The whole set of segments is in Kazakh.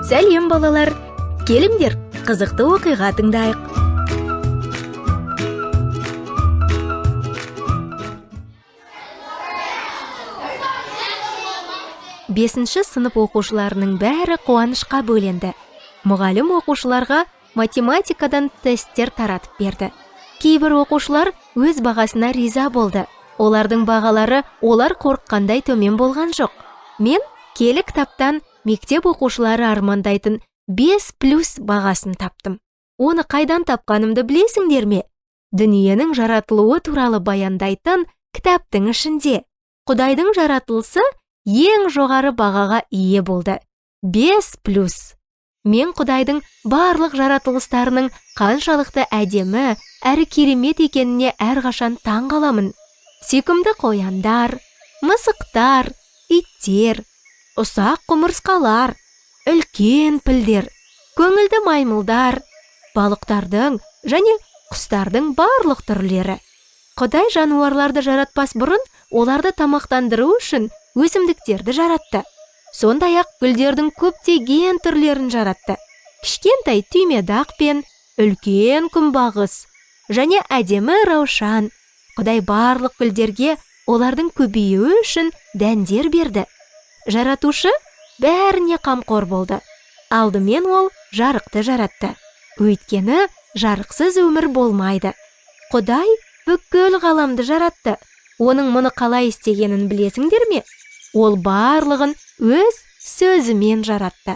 Сәлем балалар, келіңдер, қызықты оқиға тыңдайық. Бесінші сынып оқушыларының бәрі қуанышқа бөленді. Мұғалім оқушыларға математикадан тесттер таратып берді. Кейбір оқушылар өз бағасына риза болды. Олардың бағалары олар қорыққандай төмен болған жоқ. Мен келі кітаптан мектеп оқушылары армандайтын 5+ бағасын таптым. Оны қайдан тапқанымды білесіңдер ме? Дүниенің жаратылуы туралы баяндайтын кітаптың ішінде. Құдайдың жаратылысы ең жоғары бағаға ие болды. 5+. Мен Құдайдың барлық жаратылыстарының қаншалықты әдемі, әрі керемет екеніне әрқашан таң қаламын. Сүйкімді қояндар, мысықтар, иттер, ұсақ құмырсқалар, үлкен пілдер, көңілді маймылдар, балықтардың және құстардың барлық түрлері. Құдай жануарларды жаратпас бұрын оларды тамақтандыру үшін өсімдіктерді жаратты. Сондай-ақ гүлдердің көптеген түрлерін жаратты. Кішкентай түймедақ пен үлкен күнбағыс және әдемі раушан. Құдай барлық гүлдерге олардың көбеюі үшін дәндер берді. Жаратушы бәріне қамқор болды. Алдымен ол жарықты жаратты. Өйткені жарықсыз өмір болмайды. Құдай бүкіл ғаламды жаратты. Оның мұны қалай істегенін білесіңдер ме? Ол барлығын өз сөзімен жаратты.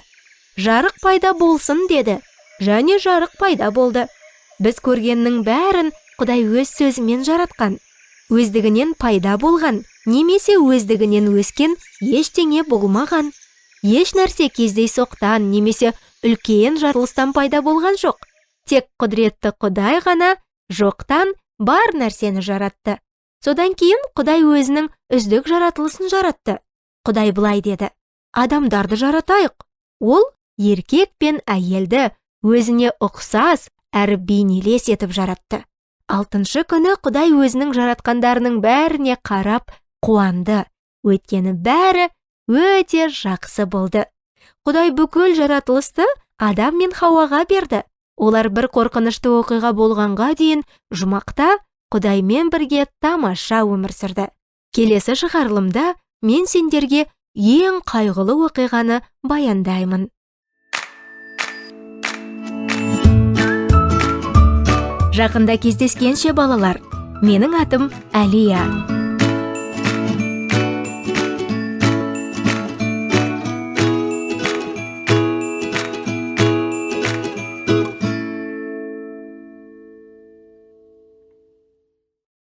Жарық пайда болсын деді, және жарық пайда болды. Біз көргеннің бәрін Құдай өз сөзімен жаратқан. Өздігінен пайда болған, немесе өздігінен өскен ештеңе болмаған. Еш нәрсе кездейсоқтан немесе үлкен жарылыстан пайда болған жоқ. Тек құдіретті Құдай ғана жоқтан бар нәрсені жаратты. Содан кейін Құдай өзінің үздік жаратылысын жаратты. Құдай былай деді: адамдарды жаратайық. Ол еркек пен әйелді өзіне ұқсас әрі бейнелес етіп жаратты. 6-шы күні Құдай өзінің жаратқандарының бәріне қарап қуанды. Өйткені бәрі өте жақсы болды. Құдай бүкіл жаратылысты Адам мен Хауаға берді. Олар бір қорқынышты оқиға болғанға дейін жұмақта Құдаймен бірге тамаша өмір сүрді. Келесі шығарылымда мен сендерге ең қайғылы оқиғаны баяндаймын. Жақында кездескенше балалар, менің атым Әлия.